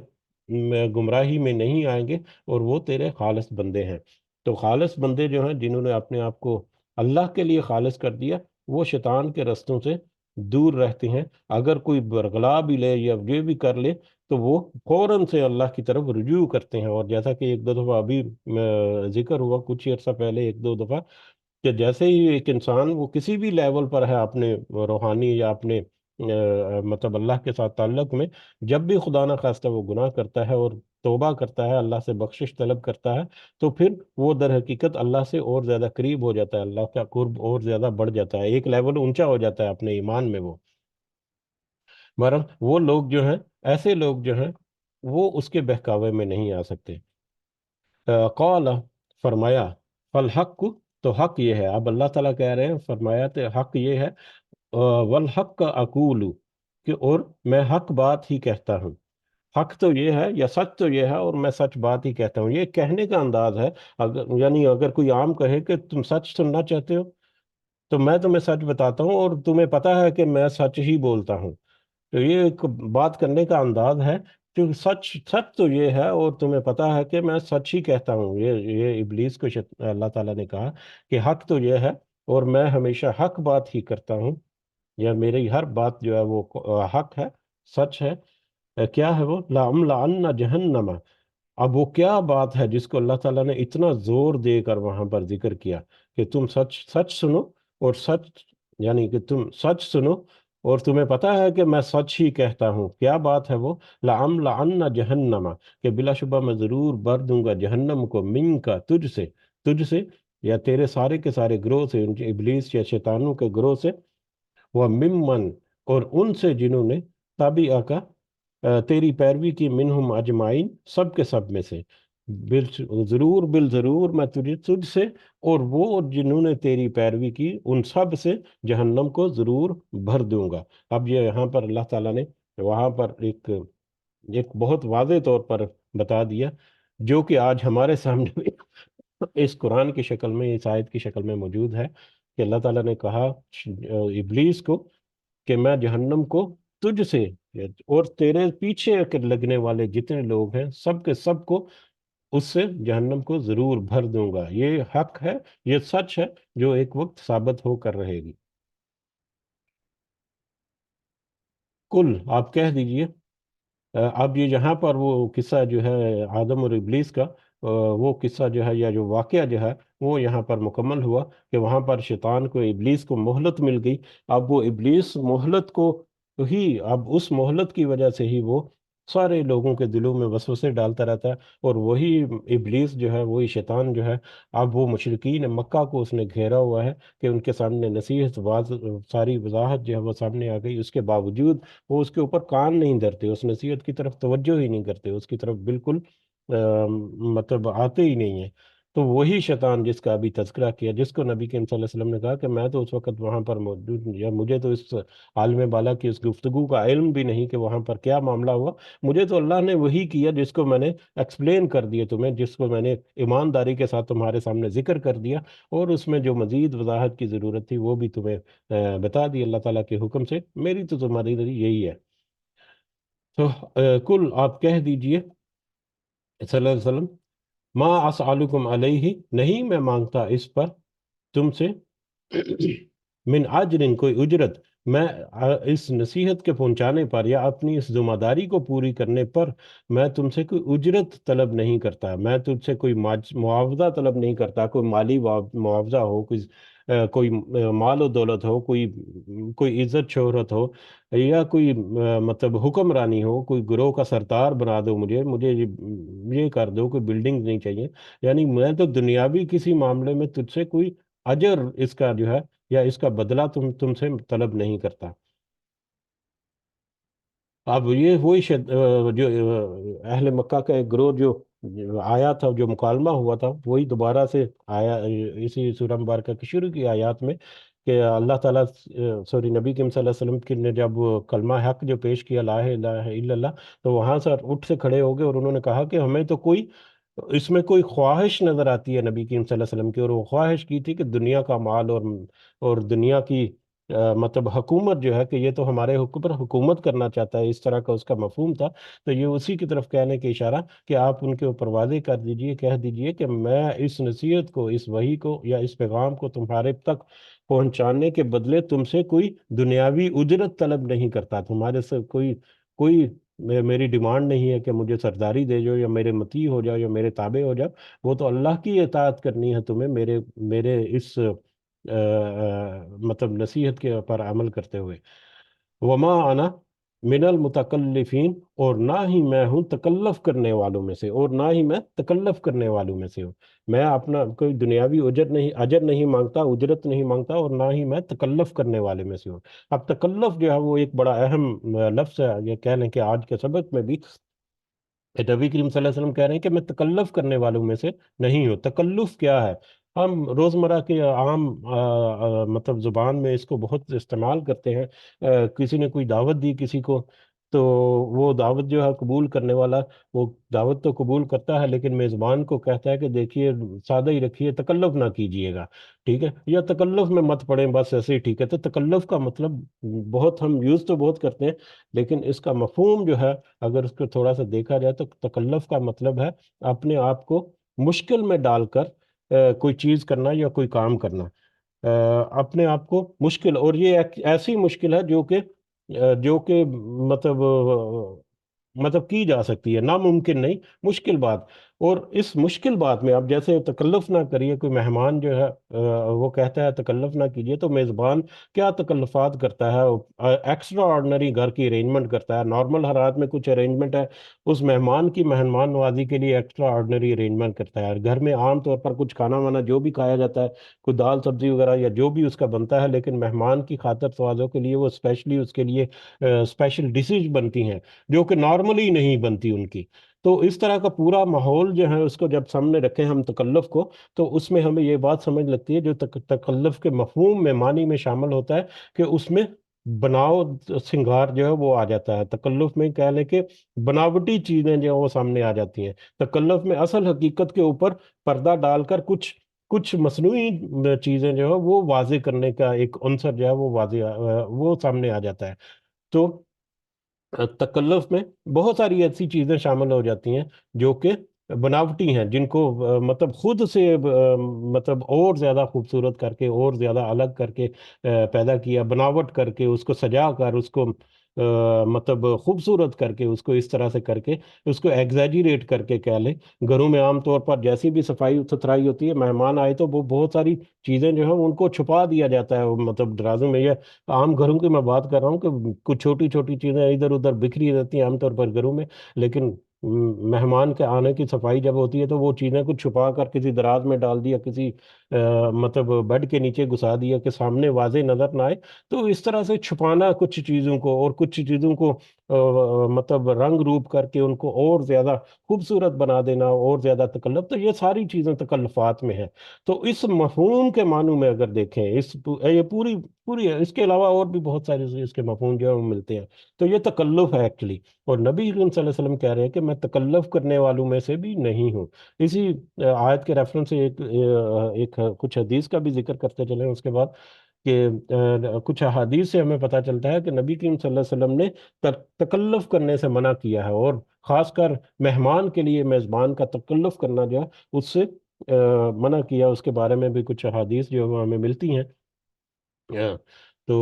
گمراہی میں نہیں آئیں گے، اور وہ تیرے خالص بندے ہیں۔ تو خالص بندے جو ہیں، جنہوں نے اپنے آپ کو اللہ کے لیے خالص کر دیا، وہ شیطان کے رستوں سے دور رہتے ہیں۔ اگر کوئی برگلا بھی لے یا یہ بھی کر لے تو وہ فوراً سے اللہ کی طرف رجوع کرتے ہیں، اور جیسا کہ ایک دو دفعہ ابھی ذکر ہوا کچھ عرصہ پہلے، ایک دو دفعہ، کہ جیسے ہی ایک انسان وہ کسی بھی لیول پر ہے اپنے روحانی یا اپنے مطلب اللہ کے ساتھ تعلق میں، جب بھی خدا نہ خواستہ وہ گناہ کرتا ہے اور توبہ کرتا ہے، اللہ سے بخشش طلب کرتا ہے، تو پھر وہ در حقیقت اللہ سے اور زیادہ قریب ہو جاتا ہے، اللہ کا قرب اور زیادہ بڑھ جاتا ہے، ایک لیول اونچا ہو جاتا ہے اپنے ایمان میں وہ۔ بہرحال وہ لوگ جو ہیں، ایسے لوگ جو ہیں، وہ اس کے بہکاوے میں نہیں آ سکتے۔ قال، فرمایا، فالحق، تو حق یہ ہے، اب اللہ تعالیٰ کہہ رہے ہیں، فرمایا تو حق یہ ہے، والحق اقول، کہ اور میں حق بات ہی کہتا ہوں، حق تو یہ ہے یا سچ تو یہ ہے اور میں سچ بات ہی کہتا ہوں، یہ کہنے کا انداز ہے۔ یعنی اگر کوئی عام کہے کہ تم سچ سننا چاہتے ہو تو میں تمہیں سچ بتاتا ہوں، اور تمہیں پتا ہے کہ میں سچ ہی بولتا ہوں، تو یہ ایک بات کرنے کا انداز ہے کہ سچ سچ تو یہ ہے اور تمہیں پتا ہے کہ میں سچ ہی کہتا ہوں۔ یہ ابلیس کو اللہ تعالیٰ نے کہا کہ حق تو یہ ہے اور میں ہمیشہ حق بات ہی کرتا ہوں، یا میری ہر بات جو ہے وہ حق ہے، سچ ہے۔ کیا ہے وہ؟ لَأَمْلَأَنَّ جَهَنَّمَ، اب وہ کیا بات ہے جس کو اللہ تعالیٰ نے اتنا زور دے کر وہاں پر ذکر کیا کہ تم سچ سچ سنو، اور سچ، یعنی کہ تم سچ سنو اور تمہیں پتا ہے کہ میں سچ ہی کہتا ہوں، کیا بات ہے وہ؟ لَأَمْلَأَنَّ جَهَنَّمَ، کہ بلا شبہ میں ضرور بھر دوں گا جہنم کو، من کا، تجھ سے یا تیرے سارے کے سارے گروہ سے، ان کے ابلیس یا شیطانوں کے گروہ سے، وہ ممن، اور ان سے جنہوں نے تابعہ کا، تیری پیروی کی، منہم اجمعین سب کے سب میں سے، ضرور بالضرور میں تجھ سے اور وہ جنہوں نے تیری پیروی کی ان سب سے جہنم کو ضرور بھر دوں گا۔ اب یہ یہاں پر اللہ تعالیٰ نے وہاں پر ایک بہت واضح طور پر بتا دیا، جو کہ آج ہمارے سامنے بھی اس قرآن کی شکل میں، اس آیت کی شکل میں موجود ہے، کہ اللہ تعالیٰ نے کہا ابلیس کو کہ میں جہنم کو تجھ سے اور تیرے پیچھے لگنے والے جتنے لوگ ہیں، سب کے سب کو اس سے جہنم کو ضرور بھر دوں گا۔ یہ حق ہے، یہ سچ ہے، جو ایک وقت ثابت ہو کر رہے گی۔ کل، آپ کہہ دیجئے، اب یہ یہاں پر وہ قصہ جو ہے آدم اور ابلیس کا، وہ قصہ جو ہے یا جو واقعہ جو ہے وہ یہاں پر مکمل ہوا، کہ وہاں پر شیطان کو، ابلیس کو مہلت مل گئی۔ اب وہ ابلیس مہلت کو ہی، اب اس مہلت کی وجہ سے ہی وہ سارے لوگوں کے دلوں میں وسوسے ڈالتا رہتا ہے، اور وہی ابلیس جو ہے، وہی شیطان جو ہے، اب وہ مشرکین مکہ کو اس نے گھیرا ہوا ہے کہ ان کے سامنے نصیحت ساری وضاحت جو ہے وہ سامنے آ گئی، اس کے باوجود وہ اس کے اوپر کان نہیں دھرتے، اس نصیحت کی طرف توجہ ہی نہیں کرتے، اس کی طرف بالکل مطلب آتے ہی نہیں ہیں۔ تو وہی شیطان جس کا ابھی تذکرہ کیا، جس کو نبی کریم صلی اللہ علیہ وسلم نے کہا کہ میں تو اس وقت وہاں پر موجود، یا مجھے تو اس عالم بالا کی اس گفتگو کا علم بھی نہیں کہ وہاں پر کیا معاملہ ہوا، مجھے تو اللہ نے وہی کیا جس کو میں نے ایکسپلین کر دیا تمہیں، جس کو میں نے ایمانداری کے ساتھ تمہارے سامنے ذکر کر دیا، اور اس میں جو مزید وضاحت کی ضرورت تھی وہ بھی تمہیں بتا دی اللہ تعالیٰ کے حکم سے، میری تو تمہاری یہی ہے۔ تو کل، آپ کہہ دیجئے صلی اللہ علیہ وسلم، ما اسألکم علیہ، نہیں میں مانگتا اس پر تم سے، من اجر، کوئی اجرت، میں اس نصیحت کے پہنچانے پر یا اپنی اس ذمہ داری کو پوری کرنے پر میں تم سے کوئی اجرت طلب نہیں کرتا، میں تم سے کوئی معاوضہ طلب نہیں کرتا، کوئی مالی معاوضہ ہو، کوئی مال و دولت ہو، کوئی عزت شہرت ہو، یا کوئی مطلب حکمرانی ہو، کوئی گروہ کا سردار بنا دو مجھے یہ کر دو، کوئی بلڈنگ نہیں چاہیے۔ یعنی میں تو دنیاوی کسی معاملے میں تجھ سے کوئی اجر اس کا جو ہے یا اس کا بدلہ تم سے طلب نہیں کرتا۔ اب یہ وہی جو اہل مکہ کا ایک گروہ جو آیا تھا، جو مکالمہ ہوا تھا، وہی دوبارہ سے آیا اسی سورہ مبارکہ کی شروع کی آیات میں، کہ اللہ تعالیٰ سوری نبی کریم صلی اللہ علیہ وسلم کی نے جب کلمہ حق جو پیش کیا لا الہ الا اللہ، تو وہاں سے اٹھ سے کھڑے ہو گئے اور انہوں نے کہا کہ ہمیں تو اس میں کوئی خواہش نظر آتی ہے نبی کریم صلی اللہ علیہ وسلم کی، اور وہ خواہش کی تھی کہ دنیا کا مال اور دنیا کی مطلب حکومت جو ہے، کہ یہ تو ہمارے حکم پر حکومت کرنا چاہتا ہے، اس طرح کا اس کا مفہوم تھا۔ تو یہ اسی کی طرف کہنے کے اشارہ کہ آپ ان کے اوپر واضح کر دیجئے، کہہ دیجئے کہ میں اس نصیحت کو، اس وحی کو یا اس پیغام کو تمہارے تک پہنچانے کے بدلے تم سے کوئی دنیاوی اجرت طلب نہیں کرتا، تمہارے سے کوئی میری ڈیمانڈ نہیں ہے کہ مجھے سرداری دے جو، یا میرے مطیع ہو جاؤ، یا میرے تابع ہو جاؤ۔ وہ تو اللہ کی اطاعت کرنی ہے تمہیں، میرے اس مطلب نصیحت کے پر عمل کرتے ہوئے۔ وما انا من المتکلفین، اور نہ ہی میں ہوں تکلف کرنے والوں میں سے، اور نہ ہی میں تکلف کرنے والوں میں سے ہوں۔ میں اپنا کوئی دنیاوی اجر نہیں مانگتا، اجرت نہیں مانگتا، اور نہ ہی میں تکلف کرنے والے میں سے ہوں۔ اب تکلف جو ہے وہ ایک بڑا اہم لفظ ہے، یہ کہہ لیں کہ آج کے سبق میں بھی نبی کریم صلی اللہ علیہ وسلم کہہ رہے ہیں کہ میں تکلف کرنے والوں میں سے نہیں ہوں۔ تکلف کیا ہے؟ ہم روزمرہ کے عام مطلب زبان میں اس کو بہت استعمال کرتے ہیں۔ کسی نے کوئی دعوت دی کسی کو، تو وہ دعوت جو ہے قبول کرنے والا، وہ دعوت تو قبول کرتا ہے، لیکن میزبان کو کہتا ہے کہ دیکھیے سادہ ہی رکھیے، تکلف نہ کیجیے گا، ٹھیک ہے، یا تکلف میں مت پڑیں، بس ایسے ہی ٹھیک ہے۔ تو تکلف کا مطلب بہت ہم یوز تو بہت کرتے ہیں، لیکن اس کا مفہوم جو ہے، اگر اس کو تھوڑا سا دیکھا جائے، تو تکلف کا مطلب ہے اپنے آپ کو مشکل میں ڈال کر کوئی چیز کرنا یا کوئی کام کرنا، اپنے آپ کو مشکل، اور یہ ایک ایسی مشکل ہے جو کہ مطلب کی جا سکتی ہے، ناممکن نہیں، مشکل بات۔ اور اس مشکل بات میں اب جیسے تکلف نہ کریے، کوئی مہمان جو ہے وہ کہتا ہے تکلف نہ کیجیے، تو میزبان کیا تکلفات کرتا ہے؟ ایکسٹرا آرڈنری گھر کی ارینجمنٹ کرتا ہے، نارمل حالات میں کچھ ارینجمنٹ ہے، اس مہمان کی مہمان نوازی کے لیے ایکسٹرا آرڈنری ارینجمنٹ کرتا ہے۔ گھر میں عام طور پر کچھ کھانا وانا جو بھی کھایا جاتا ہے، کوئی دال سبزی وغیرہ یا جو بھی اس کا بنتا ہے، لیکن مہمان کی خاطر توازوں کے لیے وہ اسپیشلی اس کے لیے اسپیشل ڈشز بنتی ہیں، جو کہ نارملی نہیں بنتی ان کی۔ تو اس طرح کا پورا ماحول جو ہے، اس کو جب سامنے رکھیں ہم تکلف کو، تو اس میں ہمیں یہ بات سمجھ لگتی ہے جو تکلف کے مفہوم میں، معنی میں شامل ہوتا ہے، کہ اس میں بناؤ سنگار جو ہے وہ آ جاتا ہے۔ تکلف میں کہہ لیں کہ بناوٹی چیزیں جو ہیں وہ سامنے آ جاتی ہیں۔ تکلف میں اصل حقیقت کے اوپر پردہ ڈال کر کچھ کچھ مصنوعی چیزیں جو ہے وہ واضح کرنے کا ایک عنصر جو ہے وہ واضح وہ سامنے آ جاتا ہے۔ تو تکلف میں بہت ساری ایسی چیزیں شامل ہو جاتی ہیں جو کہ بناوٹی ہیں، جن کو مطلب خود سے مطلب اور زیادہ خوبصورت کر کے، اور زیادہ الگ کر کے پیدا کیا، بناوٹ کر کے، اس کو سجا کر، اس کو مطلب خوبصورت کر کے، اس کو اس طرح سے کر کے، اس کو ایگزیجریٹ کر کے کہہ لیں۔ گھروں میں عام طور پر جیسی بھی صفائی ستھرائی ہوتی ہے، مہمان آئے تو وہ بہت ساری چیزیں جو ہیں ان کو چھپا دیا جاتا ہے، مطلب درازوں میں، یہ عام گھروں کی میں بات کر رہا ہوں، کہ کچھ چھوٹی چھوٹی چیزیں ادھر ادھر بکھری رہتی ہیں عام طور پر گھروں میں، لیکن مہمان کے آنے کی صفائی جب ہوتی ہے تو وہ چیزیں کچھ چھپا کر کسی دراز میں ڈال دیا، کسی مطلب بیڈ کے نیچے گھسا دیا کہ سامنے واضح نظر نہ آئے۔ تو اس طرح سے چھپانا کچھ چیزوں کو، اور کچھ چیزوں کو مطلب رنگ روپ کر کے ان کو اور زیادہ خوبصورت بنا دینا، اور زیادہ تکلف، تو یہ ساری چیزیں تکلفات میں ہیں۔ تو اس مفہوم کے معنی میں اگر دیکھیں، یہ پوری پوری ہے، اس کے علاوہ اور بھی بہت سارے اس کے مفہوم جو ہے وہ ملتے ہیں۔ تو یہ تکلف ہے ایکچولی، اور نبی کریم صلی اللہ علیہ وسلم کہہ رہے ہیں کہ میں تکلف کرنے والوں میں سے بھی نہیں ہوں۔ اسی آیت کے ریفرنس سے ایک کچھ حدیث کا بھی ذکر کرتے چلیں اس کے بعد، کہ کچھ احادیث سے ہمیں پتہ چلتا ہے کہ نبی کریم صلی اللہ علیہ وسلم نے تکلف کرنے سے منع کیا ہے، اور خاص کر مہمان کے لیے میزبان کا تکلف کرنا جو ہے اس سے منع کیا۔ اس کے بارے میں بھی کچھ احادیث جو ہمیں ملتی ہیں۔ تو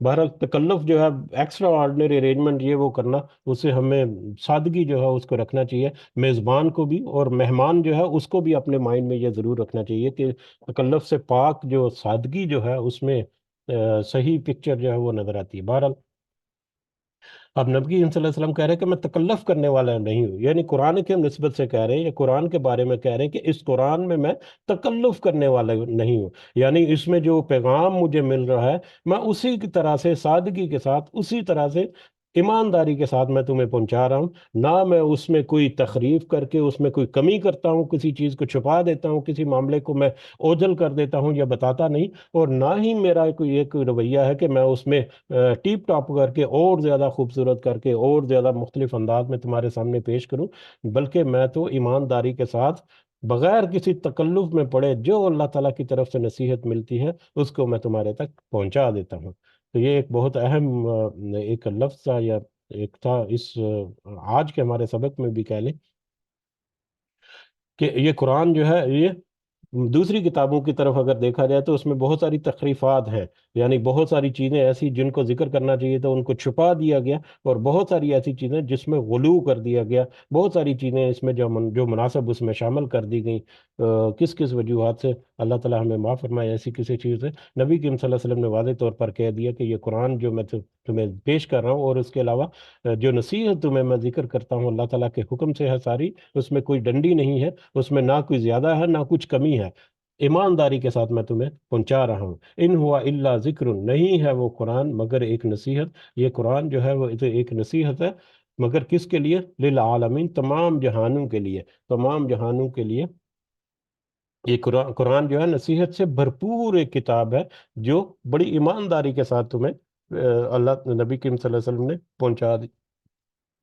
بہرحال تکلف جو ہے، ایکسٹرا آرڈنری ارینجمنٹ یہ وہ کرنا، اسے ہمیں سادگی جو ہے اس کو رکھنا چاہیے، میزبان کو بھی اور مہمان جو ہے اس کو بھی اپنے مائنڈ میں یہ ضرور رکھنا چاہیے کہ تکلف سے پاک جو سادگی جو ہے اس میں صحیح پکچر جو ہے وہ نظر آتی ہے۔ بہرحال اب نبی کریم صلی اللہ علیہ وسلم کہہ رہے ہیں کہ میں تکلف کرنے والا نہیں ہوں، یعنی قرآن کے نسبت سے کہہ رہے ہیں، یا قرآن کے بارے میں کہہ رہے ہیں کہ اس قرآن میں تکلف کرنے والا نہیں ہوں، یعنی اس میں جو پیغام مجھے مل رہا ہے میں اسی کی طرح سے سادگی کے ساتھ، اسی طرح سے ایمانداری کے ساتھ میں تمہیں پہنچا رہا ہوں، نہ میں اس میں کوئی تخریف کر کے اس میں کوئی کمی کرتا ہوں، کسی چیز کو چھپا دیتا ہوں، کسی معاملے کو میں اوجھل کر دیتا ہوں یا بتاتا نہیں، اور نہ ہی میرا کوئی ایک رویہ ہے کہ میں اس میں ٹیپ ٹاپ کر کے اور زیادہ خوبصورت کر کے اور زیادہ مختلف انداز میں تمہارے سامنے پیش کروں، بلکہ میں تو ایمانداری کے ساتھ بغیر کسی تکلف میں پڑے جو اللہ تعالیٰ کی طرف سے نصیحت ملتی ہے اس کو میں تمہارے تک پہنچا دیتا ہوں۔ تو یہ ایک بہت اہم ایک لفظ تھا، یا ایک تھا اس آج کے ہمارے سبق میں بھی کہہ لیں کہ یہ قرآن جو ہے یہ دوسری کتابوں کی طرف اگر دیکھا جائے تو اس میں بہت ساری تخریفات ہیں، یعنی بہت ساری چیزیں ایسی جن کو ذکر کرنا چاہیے تو ان کو چھپا دیا گیا، اور بہت ساری ایسی چیزیں جس میں غلو کر دیا گیا، بہت ساری چیزیں اس میں جو مناسب اس میں شامل کر دی گئیں، کس کس وجوہات سے اللہ تعالیٰ ہمیں معاف فرمائے ایسی کسی چیز ہے۔ نبی کریم صلی اللہ علیہ وسلم نے واضح طور پر کہہ دیا کہ یہ قرآن جو میں تمہیں پیش کر رہا ہوں، اور اس کے علاوہ جو نصیحت تمہیں میں ذکر کرتا ہوں اللہ تعالیٰ کے حکم سے ہے ساری، اس میں کوئی ڈنڈی نہیں ہے، اس میں نہ کوئی زیادہ ہے نہ کچھ کمی ہے، ایمانداری کے ساتھ میں تمہیں پہنچا رہا ہوں۔ ان ہوا الا ذکر، نہیں ہے وہ قرآن مگر ایک نصیحت، یہ قرآن جو ہے وہ تو ایک نصیحت ہے، مگر کس کے لیے؟ للعالمین، تمام جہانوں کے لیے، تمام جہانوں کے لیے یہ قرآن جو ہے نصیحت سے بھرپور ایک کتاب ہے، جو بڑی ایمانداری کے ساتھ تمہیں اللہ نبی کریم صلی اللہ علیہ وسلم نے پہنچا دی۔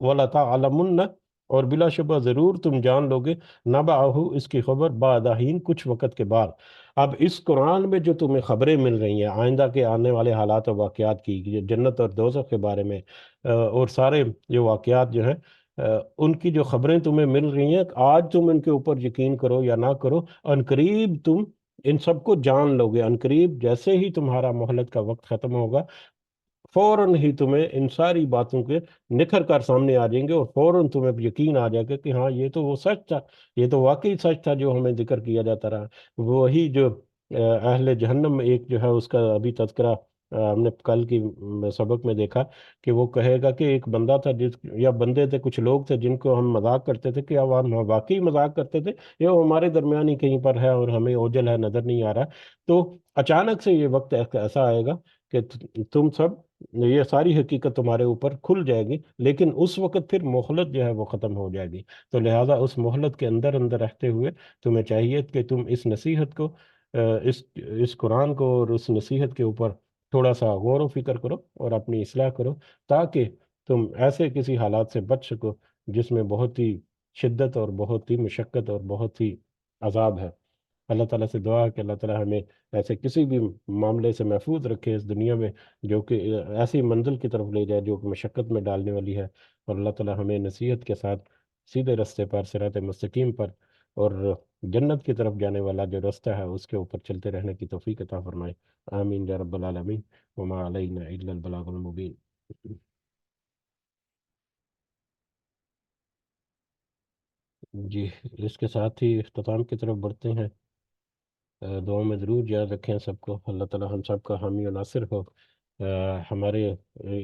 وَلَتَعْلَمُنَّ، اور بلا شبہ ضرور تم جان لوگے، نَبَعَهُ، اس کی خبر، بعد حین، کچھ وقت کے بعد۔ اب اس قرآن میں جو تمہیں خبریں مل رہی ہیں آئندہ کے آنے والے حالات و واقعات کی، یہ جنت اور دوزخ کے بارے میں، اور سارے جو واقعات جو ہیں ان کی جو خبریں تمہیں مل رہی ہیں، آج تم ان کے اوپر یقین کرو یا نہ کرو، عنقریب تم ان سب کو جان لوگے، عنقریب جیسے ہی تمہارا مہلت کا وقت ختم ہوگا فوراً ہی تمہیں ان ساری باتوں کے نکھر کر سامنے آ جائیں گے، اور فوراً تمہیں یقین آ جائے گا کہ ہاں یہ تو وہ سچ تھا، یہ تو واقعی سچ تھا جو ہمیں ذکر کیا جاتا رہا۔ وہی جو اہل جہنم ایک جو ہے اس کا ابھی تذکرہ ہم نے کل کی سبق میں دیکھا کہ وہ کہے گا کہ ایک بندہ تھا یا بندے تھے، کچھ لوگ تھے جن کو ہم مذاق کرتے تھے کہ اب ہم واقعی مذاق کرتے تھے یا وہ ہمارے درمیان ہی کہیں پر ہے اور ہمیں اوجل ہے، نظر نہیں آ رہا۔ تو اچانک سے یہ وقت ایسا آئے گا کہ تم سب، یہ ساری حقیقت تمہارے اوپر کھل جائے گی، لیکن اس وقت پھر مہلت جو ہے وہ ختم ہو جائے گی، تو لہٰذا اس مہلت کے اندر اندر رہتے ہوئے تمہیں چاہیے کہ تم اس نصیحت کو، اس قرآن کو اور اس نصیحت کے اوپر تھوڑا سا غور و فکر کرو اور اپنی اصلاح کرو، تاکہ تم ایسے کسی حالات سے بچ سکو جس میں بہت ہی شدت اور بہت ہی مشقت اور بہت ہی عذاب ہے۔ اللہ تعالیٰ سے دعا ہے کہ اللہ تعالیٰ ہمیں ایسے کسی بھی معاملے سے محفوظ رکھے اس دنیا میں جو کہ ایسی منزل کی طرف لے جائے جو کہ مشقت میں ڈالنے والی ہے، اور اللہ تعالیٰ ہمیں نصیحت کے ساتھ سیدھے رستے پر، صراط مستقیم پر، اور جنت کی طرف جانے والا جو رستہ ہے اس کے اوپر چلتے رہنے کی توفیق عطا فرمائے۔ آمین یا رب العالمین، وما علینا الا البلاغ المبین۔ جی، اس کے ساتھ ہی اختتام کی طرف بڑھتے ہیں۔ دعا میں ضرور یاد رکھیں سب کو، اللہ تعالی ہم سب کا حامی و ناصر ہو۔ ہمارے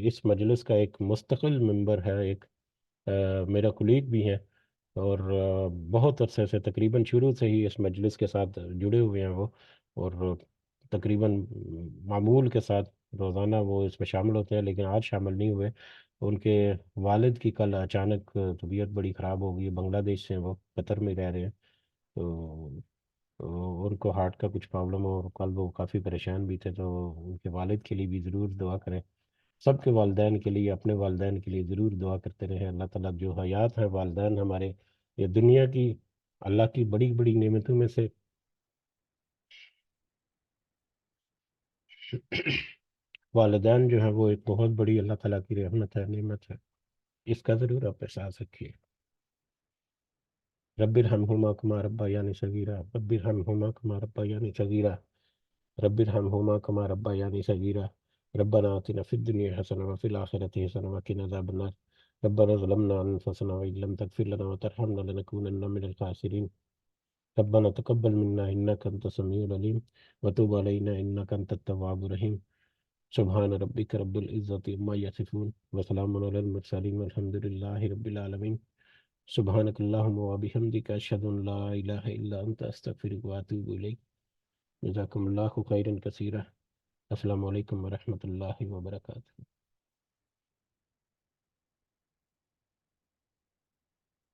اس مجلس کا ایک مستقل ممبر ہے، ایک میرا کلیگ بھی ہے، اور بہت عرصے سے تقریباً شروع سے ہی اس مجلس کے ساتھ جڑے ہوئے ہیں وہ، اور تقریباً معمول کے ساتھ روزانہ وہ اس میں شامل ہوتے ہیں، لیکن آج شامل نہیں ہوئے۔ ان کے والد کی کل اچانک طبیعت بڑی خراب ہو گئی، بنگلہ دیش سے وہ قطر میں رہ رہے ہیں، تو ان کو ہارٹ کا کچھ پرابلم ہو، اور کل وہ کافی پریشان بھی تھے، تو ان کے والد کے لیے بھی ضرور دعا کریں، سب کے والدین کے لیے، اپنے والدین کے لیے ضرور دعا کرتے رہیں۔ اللہ تعالیٰ جو حیات ہیں والدین ہمارے، یہ دنیا کی اللہ کی بڑی بڑی نعمتوں میں سے والدین جو ہیں وہ ایک بہت بڑی اللہ تعالیٰ کی رحمت ہے، نعمت ہے، اس کا ضرور آپ احساس رکھیے۔ رب ارحمہما کما ربیانی صغیرا، رب ارحمہما کما ربیانی صغیرا، رب ارحمہما کما ربیانی صغیرا۔ ربنا آتنا في الدنيا حسنة وفي الآخرة حسنة وقنا عذاب النار. ربنا ظلمنا أنفسنا وإن لم تغفر لنا وترحمنا لنكونن من الخاسرين. ربنا تقبل منا إنك أنت السميع العليم وتوب علينا إنك أنت التواب الرحيم. سبحان ربك رب العزة عما يصفون وسلام على المرسلين والحمد لله رب العالمين. سبحانك اللهم وبحمدك أشهد أن لا إله إلا أنت أستغفرك وأتوب إليك. جزاكم الله خيرا كثيرا. السلام علیکم ورحمۃ اللہ وبرکاتہ.